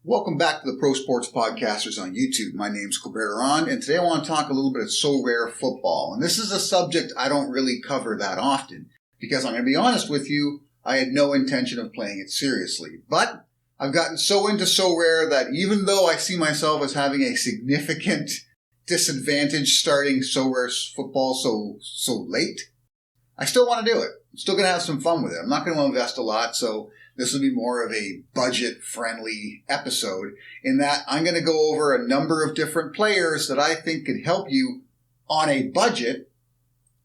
Welcome back to the Pro Sports Podcasters on YouTube. My name's Cobe, and today I want to talk a little bit of Sorare Football. And this is a subject I don't really cover that often, because I'm going to be honest with you, I had no intention of playing it seriously. But I've gotten so into Sorare that even though I see myself as having a significant disadvantage starting Sorare Football so late, I still want to do it. I'm still going to have some fun with it. I'm not going to invest a lot, so this will be more of a budget-friendly episode in that I'm going to go over a number of different players that I think could help you on a budget.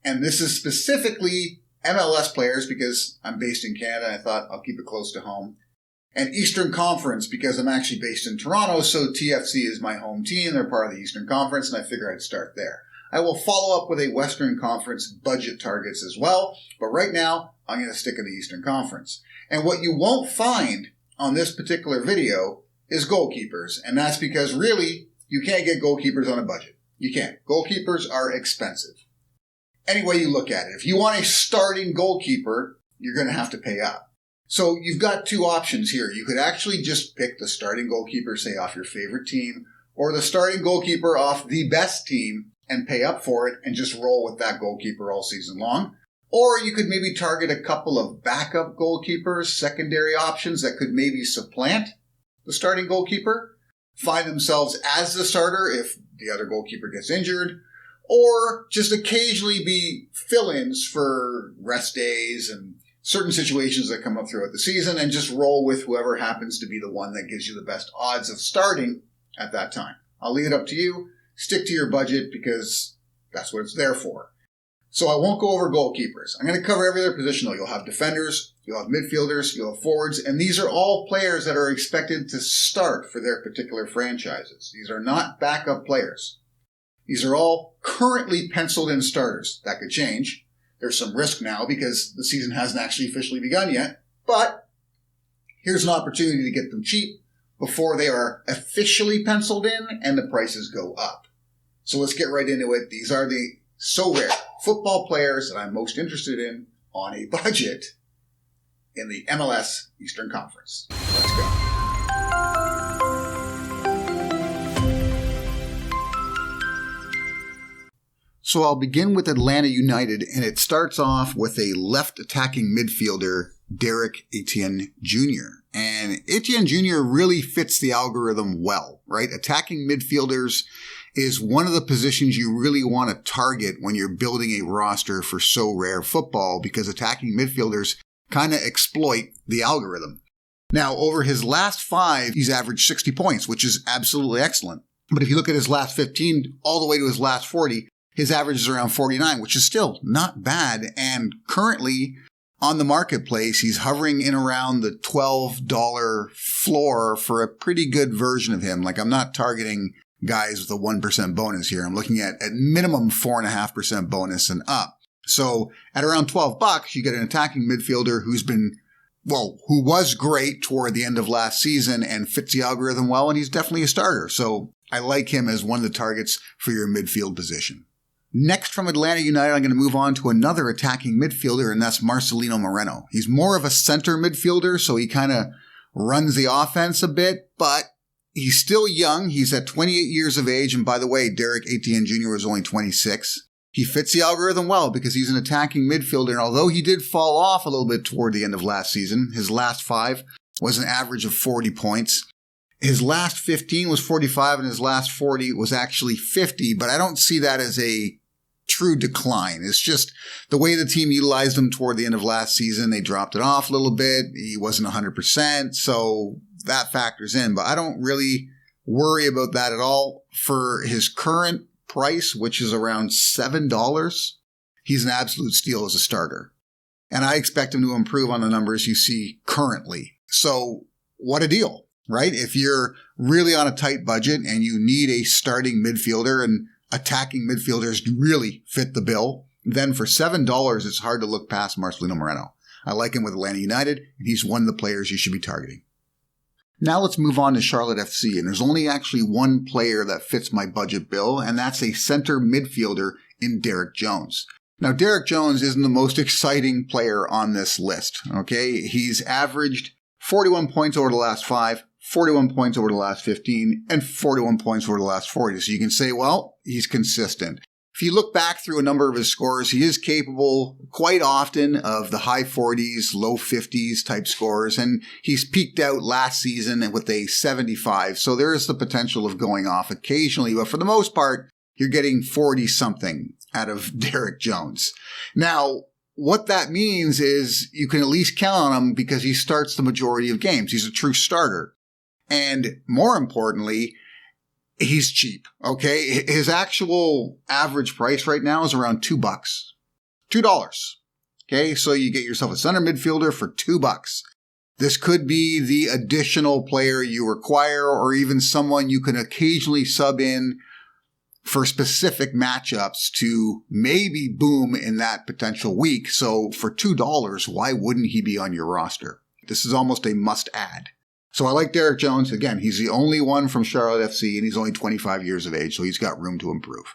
And this is specifically MLS players because I'm based in Canada. I thought I'll keep it close to home. And Eastern Conference because I'm actually based in Toronto, so TFC is my home team. They're part of the Eastern Conference, and I figure I'd start there. I will follow up with a Western Conference budget targets as well, but right now I'm going to stick in the Eastern Conference. And what you won't find on this particular video is goalkeepers. And that's because really, you can't get goalkeepers on a budget. You can't. Goalkeepers are expensive. Any way you look at it. If you want a starting goalkeeper, you're going to have to pay up. So you've got two options here. You could actually just pick the starting goalkeeper, say off your favorite team, or the starting goalkeeper off the best team and pay up for it and just roll with that goalkeeper all season long. Or you could maybe target a couple of backup goalkeepers, secondary options that could maybe supplant the starting goalkeeper, find themselves as the starter if the other goalkeeper gets injured, or just occasionally be fill-ins for rest days and certain situations that come up throughout the season and just roll with whoever happens to be the one that gives you the best odds of starting at that time. I'll leave it up to you. Stick to your budget because that's what it's there for. So I won't go over goalkeepers. I'm going to cover every other position though. You'll have defenders, you'll have midfielders, you'll have forwards, and these are all players that are expected to start for their particular franchises. These are not backup players. These are all currently penciled in starters. That could change. There's some risk now because the season hasn't actually officially begun yet, but here's an opportunity to get them cheap before they are officially penciled in and the prices go up. So let's get right into it. These are the Sorare football players that I'm most interested in on a budget in the MLS Eastern Conference. Let's go. So I'll begin with Atlanta United, and it starts off with a left attacking midfielder, Derrick Jr. And Etienne Jr. really fits the algorithm well, right? Attacking midfielders is one of the positions you really want to target when you're building a roster for Sorare Football because attacking midfielders kind of exploit the algorithm. Now, over his last 5, he's averaged 60 points, which is absolutely excellent. But if you look at his last 15 all the way to his last 40, his average is around 49, which is still not bad. And currently on the marketplace, he's hovering in around the $12 floor for a pretty good version of him. Like I'm not targeting guys with a 1% bonus here. I'm looking at minimum 4.5% bonus and up. So at around $12, you get an attacking midfielder who was great toward the end of last season and fits the algorithm well, and he's definitely a starter. So I like him as one of the targets for your midfield position. Next from Atlanta United, I'm going to move on to another attacking midfielder, and that's Marcelino Moreno. He's more of a center midfielder, so he kind of runs the offense a bit, but he's still young. He's at 28 years of age. And by the way, Derrick Etienne Jr. was only 26. He fits the algorithm well because he's an attacking midfielder. And although he did fall off a little bit toward the end of last season, his last 5 was an average of 40 points. His last 15 was 45 and his last 40 was actually 50. But I don't see that as a true decline. It's just the way the team utilized him toward the end of last season. They dropped it off a little bit. He wasn't 100%. So that factors in, but I don't really worry about that at all. For his current price, which is around $7, he's an absolute steal as a starter. And I expect him to improve on the numbers you see currently. So what a deal, right? If you're really on a tight budget and you need a starting midfielder and attacking midfielders really fit the bill, then for $7, it's hard to look past Marcelino Moreno. I like him with Atlanta United, and he's one of the players you should be targeting. Now let's move on to Charlotte FC, and there's only actually one player that fits my budget bill, and that's a center midfielder in Derrick Jones. Now, Derrick Jones isn't the most exciting player on this list, okay? He's averaged 41 points over the last 5, 41 points over the last 15, and 41 points over the last 40. So you can say, well, he's consistent. If you look back through a number of his scores, he is capable quite often of the high 40s, low 50s type scores, and he's peaked out last season with a 75. So there is the potential of going off occasionally, but for the most part, you're getting 40-something out of Derrick Jones. Now, what that means is you can at least count on him because he starts the majority of games. He's a true starter. And more importantly, he's cheap, okay? His actual average price right now is around $2. $2. Okay, so you get yourself a center midfielder for $2. This could be the additional player you require or even someone you can occasionally sub in for specific matchups to maybe boom in that potential week. So for $2, why wouldn't he be on your roster? This is almost a must-add. So I like Derrick Jones. Again, he's the only one from Charlotte FC, and he's only 25 years of age, so he's got room to improve.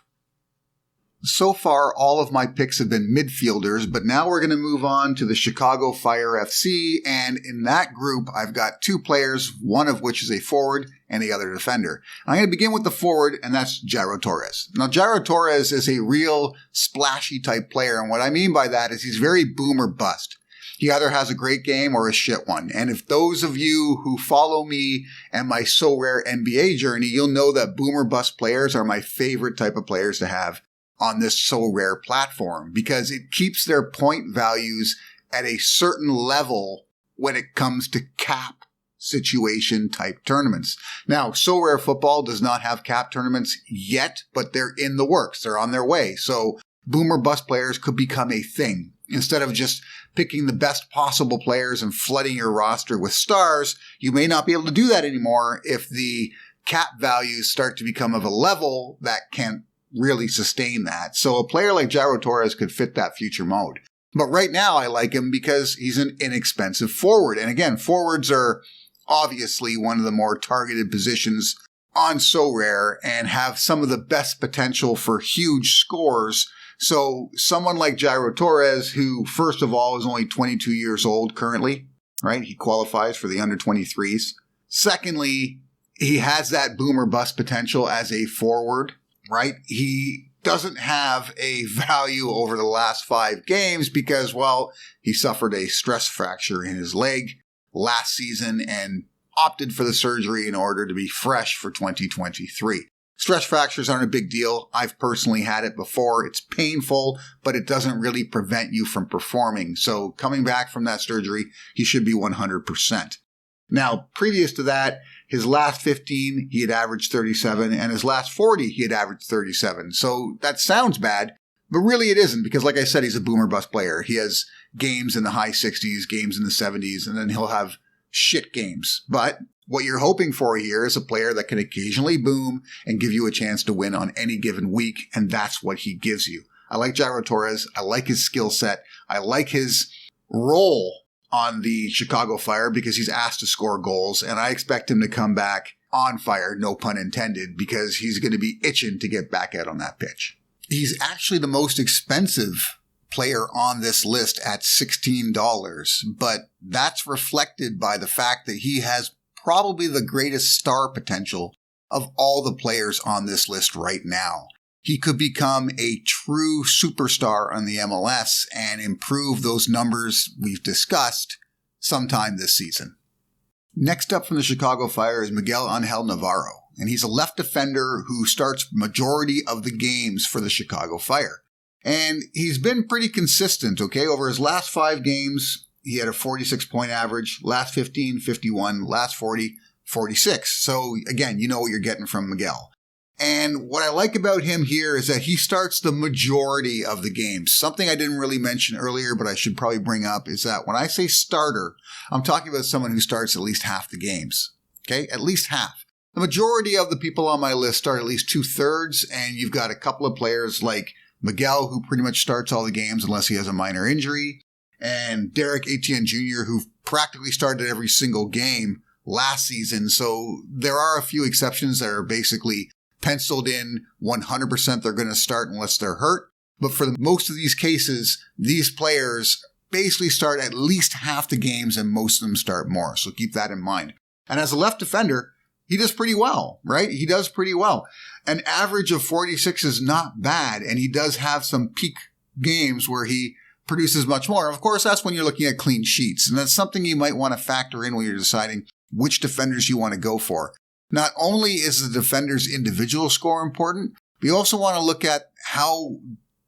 So far, all of my picks have been midfielders, but now we're going to move on to the Chicago Fire FC, and in that group, I've got two players, one of which is a forward and the other defender. I'm going to begin with the forward, and that's Jairo Torres. Now, Jairo Torres is a real splashy type player, and what I mean by that is he's very boom or bust. He either has a great game or a shit one. And if those of you who follow me and my Sorare NBA journey, you'll know that boomer bust players are my favorite type of players to have on this Sorare platform because it keeps their point values at a certain level when it comes to cap situation type tournaments. Now, Sorare Football does not have cap tournaments yet, but they're in the works. They're on their way. So boomer bust players could become a thing. Instead of just picking the best possible players and flooding your roster with stars, you may not be able to do that anymore if the cap values start to become of a level that can't really sustain that. So a player like Jairo Torres could fit that future mode. But right now I like him because he's an inexpensive forward. And again, forwards are obviously one of the more targeted positions on Sorare and have some of the best potential for huge scores. So someone like Jairo Torres, who first of all is only 22 years old currently, right? He qualifies for the under 23s. Secondly, he has that boomer bust potential as a forward, right? He doesn't have a value over the last 5 games because, well, he suffered a stress fracture in his leg last season and opted for the surgery in order to be fresh for 2023. Stress fractures aren't a big deal. I've personally had it before. It's painful, but it doesn't really prevent you from performing. So coming back from that surgery, he should be 100%. Now, previous to that, his last 15, he had averaged 37, and his last 40, he had averaged 37. So that sounds bad, but really it isn't because, like I said, he's a boomer bust player. He has games in the high 60s, games in the 70s, and then he'll have shit games. But what you're hoping for here is a player that can occasionally boom and give you a chance to win on any given week, and that's what he gives you. I like Jairo Torres. I like his skill set. I like his role on the Chicago Fire because he's asked to score goals, and I expect him to come back on fire, no pun intended, because he's going to be itching to get back out on that pitch. He's actually the most expensive player on this list at $16, but that's reflected by the fact that he has probably the greatest star potential of all the players on this list right now. He could become a true superstar on the MLS and improve those numbers we've discussed sometime this season. Next up from the Chicago Fire is Miguel Ángel Navarro, and he's a left defender who starts majority of the games for the Chicago Fire. And he's been pretty consistent, okay? Over his last 5 games, he had a 46-point average, last 15, 51, last 40, 46. So again, you know what you're getting from Miguel. And what I like about him here is that he starts the majority of the games. Something I didn't really mention earlier, but I should probably bring up is that when I say starter, I'm talking about someone who starts at least half the games. Okay? At least half. The majority of the people on my list start at least 2/3, and you've got a couple of players like Miguel, who pretty much starts all the games unless he has a minor injury, and Derrick Etienne Jr., who practically started every single game last season. So there are a few exceptions that are basically penciled in 100% they're going to start unless they're hurt. But for most of these cases, these players basically start at least half the games and most of them start more. So keep that in mind. And as a left defender, he does pretty well, right? He does pretty well. An average of 46 is not bad, and he does have some peak games where he produces much more. Of course, that's when you're looking at clean sheets, and that's something you might want to factor in when you're deciding which defenders you want to go for. Not only is the defender's individual score important, but you also want to look at how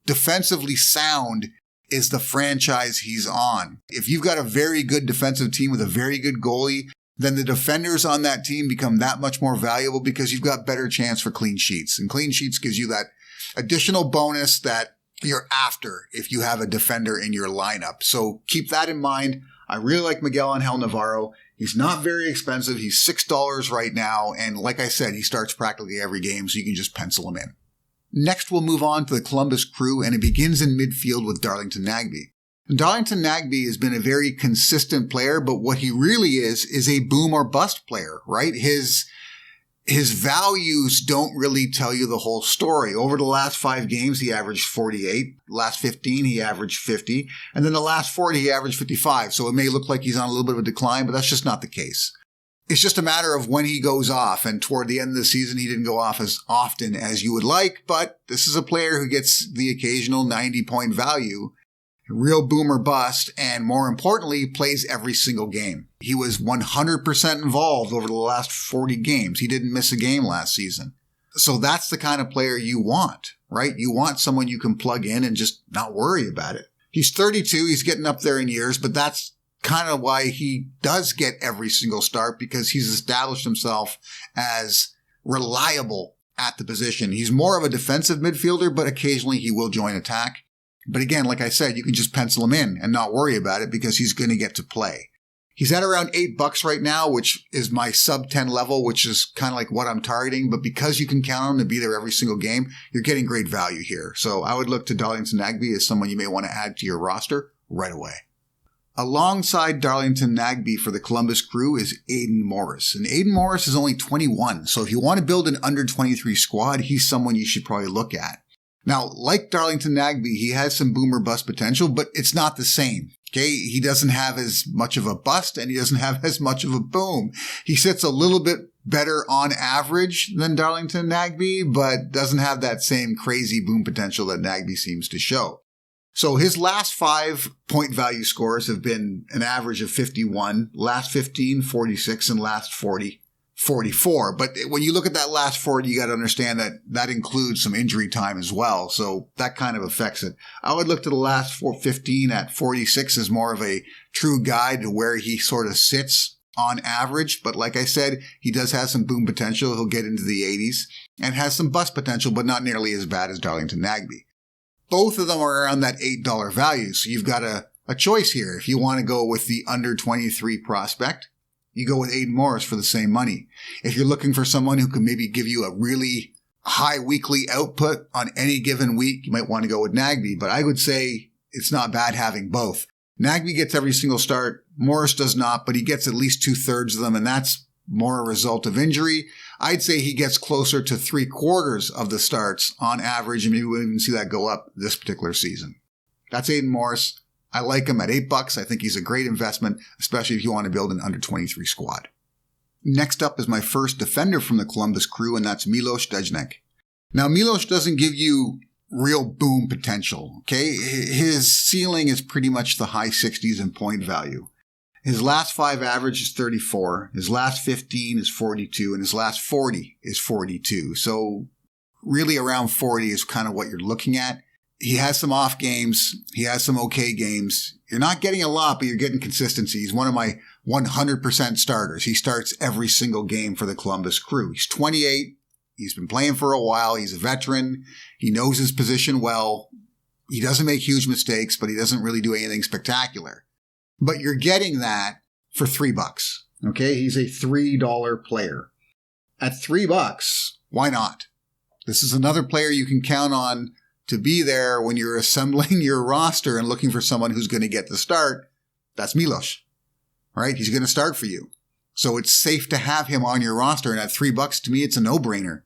defensively sound is the franchise he's on. If you've got a very good defensive team with a very good goalie, then the defenders on that team become that much more valuable because you've got better chance for clean sheets. And clean sheets gives you that additional bonus that you're after if you have a defender in your lineup. So keep that in mind. I really like Miguel Ángel Navarro. He's not very expensive. He's $6 right now. And like I said, he starts practically every game, so you can just pencil him in. Next, we'll move on to the Columbus Crew, and it begins in midfield with Darlington Nagbe. And Darlington Nagbe has been a very consistent player, but what he really is a boom or bust player, right? His values don't really tell you the whole story. Over the last 5 games, he averaged 48. Last 15, he averaged 50. And then the last 40, he averaged 55. So it may look like he's on a little bit of a decline, but that's just not the case. It's just a matter of when he goes off. And toward the end of the season, he didn't go off as often as you would like. But this is a player who gets the occasional 90-point value. Real boom or bust, and more importantly, plays every single game. He was 100% involved over the last 40 games. He didn't miss a game last season. So that's the kind of player you want, right? You want someone you can plug in and just not worry about it. He's 32. He's getting up there in years, but that's kind of why he does get every single start, because he's established himself as reliable at the position. He's more of a defensive midfielder, but occasionally he will join attack. But again, like I said, you can just pencil him in and not worry about it because he's going to get to play. He's at around $8 right now, which is my sub 10 level, which is kind of like what I'm targeting. But because you can count on him to be there every single game, you're getting great value here. So I would look to Darlington Nagbe as someone you may want to add to your roster right away. Alongside Darlington Nagbe for the Columbus Crew is Aidan Morris. And Aidan Morris is only 21. So if you want to build an under 23 squad, he's someone you should probably look at. Now, like Darlington Nagbe, he has some boom or bust potential, but it's not the same. Okay. He doesn't have as much of a bust and he doesn't have as much of a boom. He sits a little bit better on average than Darlington Nagbe, but doesn't have that same crazy boom potential that Nagbe seems to show. So his last 5 point value scores have been an average of 51, last 15, 46, and last 40, 44. But when you look at that last 40, you got to understand that that includes some injury time as well. So that kind of affects it. I would look to the last 15 at 46 as more of a true guide to where he sort of sits on average. But like I said, he does have some boom potential. He'll get into the 80s and has some bust potential, but not nearly as bad as Darlington Nagbe. Both of them are around that $8 value. So you've got a choice here. If you want to go with the under 23 prospect, you go with Aidan Morris for the same money. If you're looking for someone who can maybe give you a really high weekly output on any given week, you might want to go with Nagbe. But I would say it's not bad having both. Nagbe gets every single start. Morris does not, but he gets at least 2/3 of them, and that's more a result of injury. I'd say he gets closer to 3/4 of the starts on average, and maybe we'll even see that go up this particular season. That's Aidan Morris. I like him at $8. I think he's a great investment, especially if you want to build an under 23 squad. Next up is my first defender from the Columbus Crew, and that's Milos Degenek. Now, Milos doesn't give you real boom potential, okay? His ceiling is pretty much the high 60s in point value. His last 5 average is 34, his last 15 is 42, and his last 40 is 42. So really around 40 is kind of what you're looking at. He has some off games. He has some okay games. You're not getting a lot, but you're getting consistency. He's one of my 100% starters. He starts every single game for the Columbus Crew. He's 28. He's been playing for a while. He's a veteran. He knows his position well. He doesn't make huge mistakes, but he doesn't really do anything spectacular. But you're getting that for $3. Okay. He's a $3 player. At $3, why not? This is another player you can count on to be there when you're assembling your roster and looking for someone who's going to get the start. That's Milos, right? He's going to start for you. So it's safe to have him on your roster. And at $3, to me, it's a no-brainer.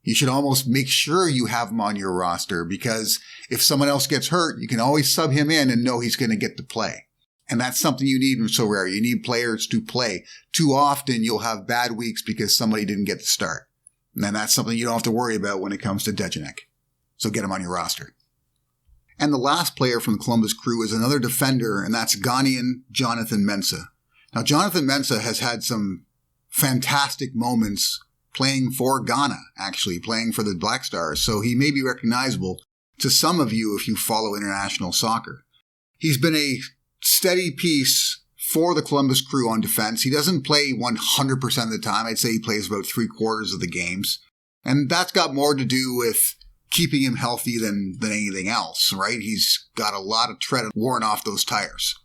You should almost make sure you have him on your roster, because if someone else gets hurt, you can always sub him in and know he's going to get to play. And that's something you need in Sorare. You need players to play. Too often you'll have bad weeks because somebody didn't get the start. And then that's something you don't have to worry about when it comes to Dejanek. So get him on your roster. And the last player from the Columbus Crew is another defender, and that's Ghanaian Jonathan Mensah. Now, Jonathan Mensah has had some fantastic moments playing for Ghana, actually, playing for the Black Stars. So he may be recognizable to some of you if you follow international soccer. He's been a steady piece for the Columbus Crew on defense. He doesn't play 100% of the time. I'd say he plays about 3/4 of the games. And that's got more to do with keeping him healthy than anything else, right? He's got a lot of tread worn off those tires.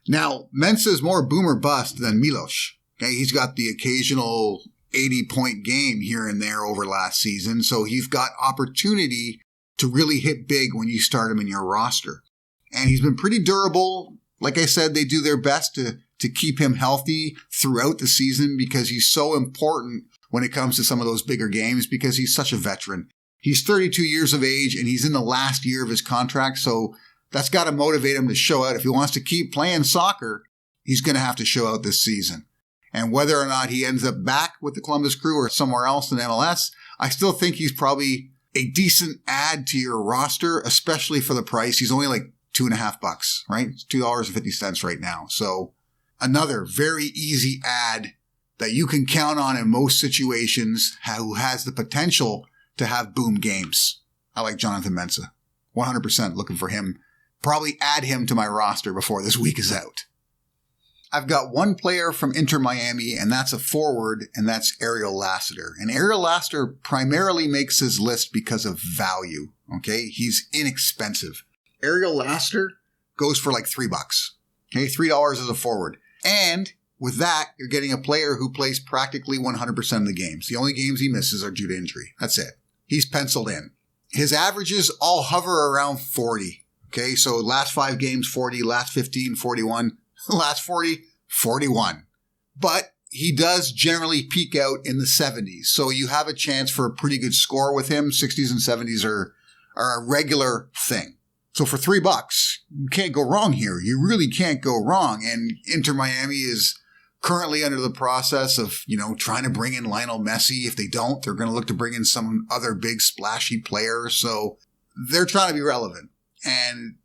Now, Mensah is more boom or bust than Milos. Okay, he's got the occasional 80-point game here and there over last season, so he's got opportunity to really hit big when you start him in your roster. And he's been pretty durable. Like I said, they do their best to keep him healthy throughout the season because he's so important when it comes to some of those bigger games because he's such a veteran. He's 32 years of age and he's in the last year of his contract, so that's got to motivate him to show out. If he wants to keep playing soccer, he's going to have to show out this season. And whether or not he ends up back with the Columbus Crew or somewhere else in MLS, I still think he's probably a decent add to your roster, especially for the price. He's only like $2.50, right? It's $2.50 right now. So another very easy add that you can count on in most situations who has the potential to have boom games. I like Jonathan Mensah. 100% looking for him. Probably add him to my roster before this week is out. I've got one player from Inter Miami, and that's a forward, and that's Ariel Lassiter. And Ariel Lassiter primarily makes his list because of value, okay? He's inexpensive. Ariel Lassiter goes for like $3, okay? $3 as a forward. And with that, you're getting a player who plays practically 100% of the games. The only games he misses are due to injury. That's it. He's penciled in. His averages all hover around 40. Okay, so last 5 games, 40, last 15, 41, last 40, 41. But he does generally peak out in the 70s. So you have a chance for a pretty good score with him. 60s and 70s are a regular thing. So for $3, you can't go wrong here. You really can't go wrong. And Inter Miami is currently under the process of, trying to bring in Lionel Messi. If they don't, they're going to look to bring in some other big splashy player. So they're trying to be relevant. And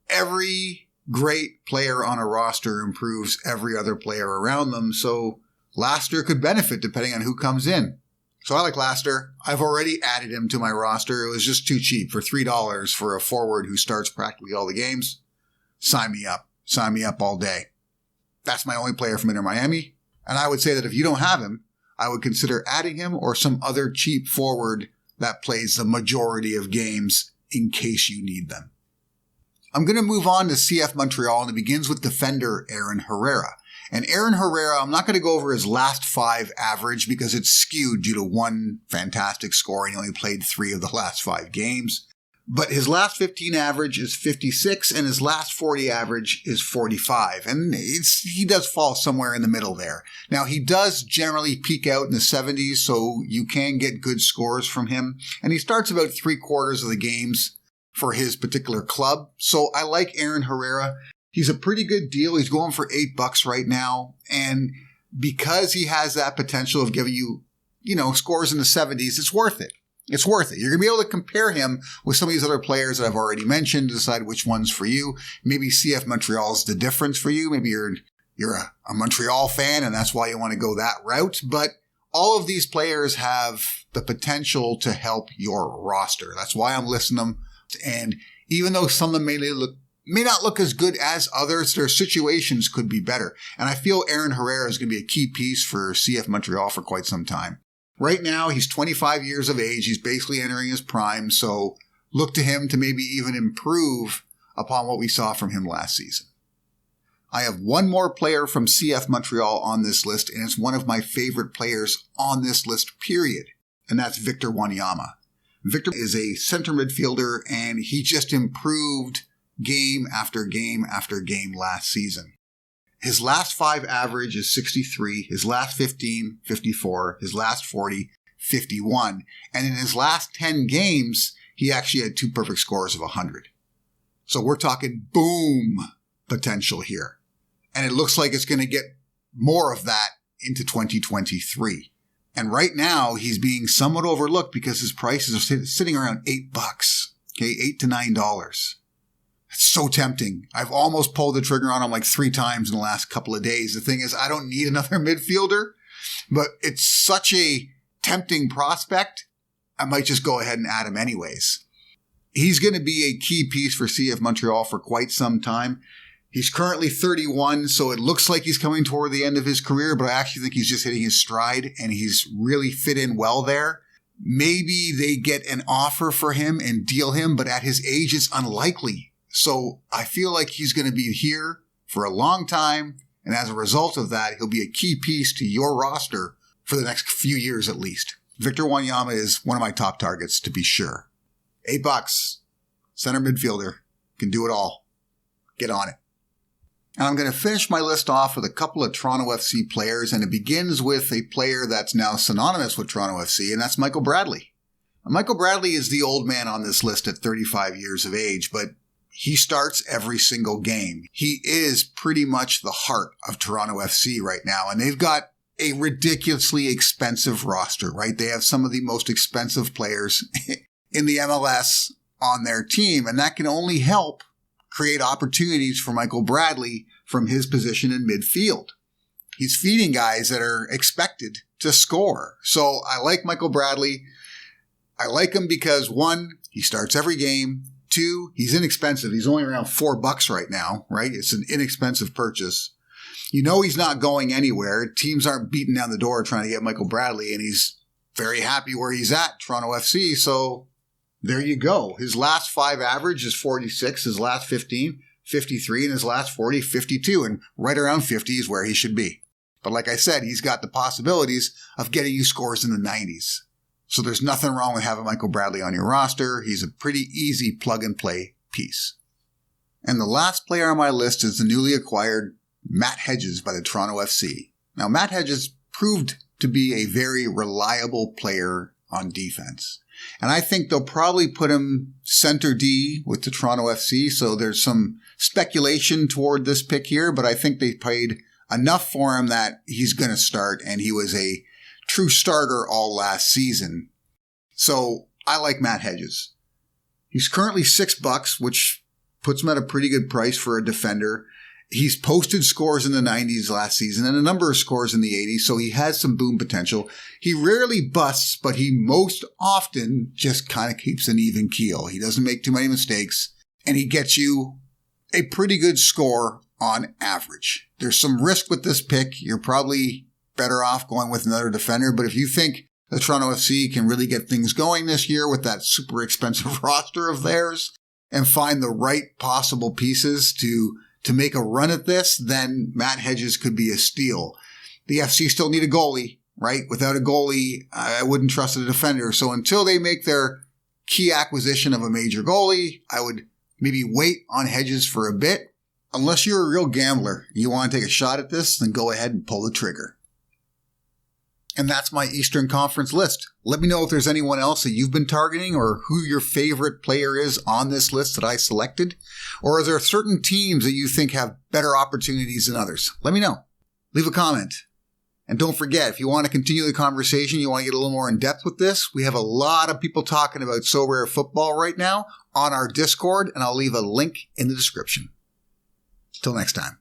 every great player on a roster improves every other player around them. So Lassiter could benefit depending on who comes in. So I like Lassiter. I've already added him to my roster. It was just too cheap for $3 for a forward who starts practically all the games. Sign me up. Sign me up all day. That's my only player from Inter Miami. And I would say that if you don't have him, I would consider adding him or some other cheap forward that plays the majority of games in case you need them. I'm going to move on to CF Montreal, and it begins with defender Aaron Herrera. And Aaron Herrera, I'm not going to go over his last 5 average because it's skewed due to one fantastic score and he only played 3 of the last 5 games. But his last 15 average is 56 and his last 40 average is 45. And he does fall somewhere in the middle there. Now, he does generally peak out in the 70s, so you can get good scores from him. And he starts about 3/4 of the games for his particular club. So I like Aaron Herrera. He's a pretty good deal. He's going for $8 right now. And because he has that potential of giving you, scores in the 70s, it's worth it. It's worth it. You're going to be able to compare him with some of these other players that I've already mentioned to decide which one's for you. Maybe CF Montreal is the difference for you. Maybe you're a Montreal fan and that's why you want to go that route. But all of these players have the potential to help your roster. That's why I'm listing them. And even though some of them may not look as good as others, their situations could be better. And I feel Aaron Herrera is going to be a key piece for CF Montreal for quite some time. Right now, he's 25 years of age. He's basically entering his prime. So look to him to maybe even improve upon what we saw from him last season. I have one more player from CF Montreal on this list, and it's one of my favorite players on this list, period. And that's Victor Wanyama. Victor is a center midfielder, and he just improved game after game after game last season. His last 5 average is 63, his last 15, 54, his last 40, 51. And in his last 10 games, he actually had 2 perfect scores of 100. So we're talking boom potential here. And it looks like it's going to get more of that into 2023. And right now, he's being somewhat overlooked because his prices are sitting around $8. Okay, $8 to $9. It's so tempting. I've almost pulled the trigger on him like 3 times in the last couple of days. The thing is, I don't need another midfielder, but it's such a tempting prospect, I might just go ahead and add him anyways. He's going to be a key piece for CF Montreal for quite some time. He's currently 31, so it looks like he's coming toward the end of his career, but I actually think he's just hitting his stride, and he's really fit in well there. Maybe they get an offer for him and deal him, but at his age, it's unlikely. So I feel like he's going to be here for a long time, and as a result of that, he'll be a key piece to your roster for the next few years at least. Victor Wanyama is one of my top targets, to be sure. $8, center midfielder, can do it all. Get on it. And I'm going to finish my list off with a couple of Toronto FC players, and it begins with a player that's now synonymous with Toronto FC, and that's Michael Bradley. Now, Michael Bradley is the old man on this list at 35 years of age, but he starts every single game. He is pretty much the heart of Toronto FC right now, and they've got a ridiculously expensive roster, right? They have some of the most expensive players in the MLS on their team, and that can only help create opportunities for Michael Bradley from his position in midfield. He's feeding guys that are expected to score. So I like Michael Bradley. I like him because 1, he starts every game. 2, he's inexpensive. He's only around $4 right now, right? It's an inexpensive purchase. You know he's not going anywhere. Teams aren't beating down the door trying to get Michael Bradley, and he's very happy where he's at, Toronto FC. So there you go. His last 5 average is 46, his last 15, 53, and his last 40, 52. And right around 50 is where he should be. But like I said, he's got the possibilities of getting you scores in the 90s. So there's nothing wrong with having Michael Bradley on your roster. He's a pretty easy plug-and-play piece. And the last player on my list is the newly acquired Matt Hedges by the Toronto FC. Now, Matt Hedges proved to be a very reliable player on defense. And I think they'll probably put him center D with the Toronto FC. So there's some speculation toward this pick here, but I think they paid enough for him that he's going to start, and he was a true starter all last season. So I like Matt Hedges. He's currently $6, which puts him at a pretty good price for a defender. He's posted scores in the 90s last season and a number of scores in the 80s, so he has some boom potential. He rarely busts, but he most often just kind of keeps an even keel. He doesn't make too many mistakes, and he gets you a pretty good score on average. There's some risk with this pick. You're probably better off going with another defender, but if you think the Toronto FC can really get things going this year with that super expensive roster of theirs and find the right possible pieces to make a run at this, then Matt Hedges could be a steal. The FC still need a goalie, right? Without a goalie, I wouldn't trust a defender. So until they make their key acquisition of a major goalie, I would maybe wait on Hedges for a bit. Unless you're a real gambler, you want to take a shot at this, then go ahead and pull the trigger. And that's my Eastern Conference list. Let me know if there's anyone else that you've been targeting or who your favorite player is on this list that I selected. Or are there certain teams that you think have better opportunities than others? Let me know. Leave a comment. And don't forget, if you want to continue the conversation, you want to get a little more in depth with this, we have a lot of people talking about Sorare Football right now on our Discord, and I'll leave a link in the description. Till next time.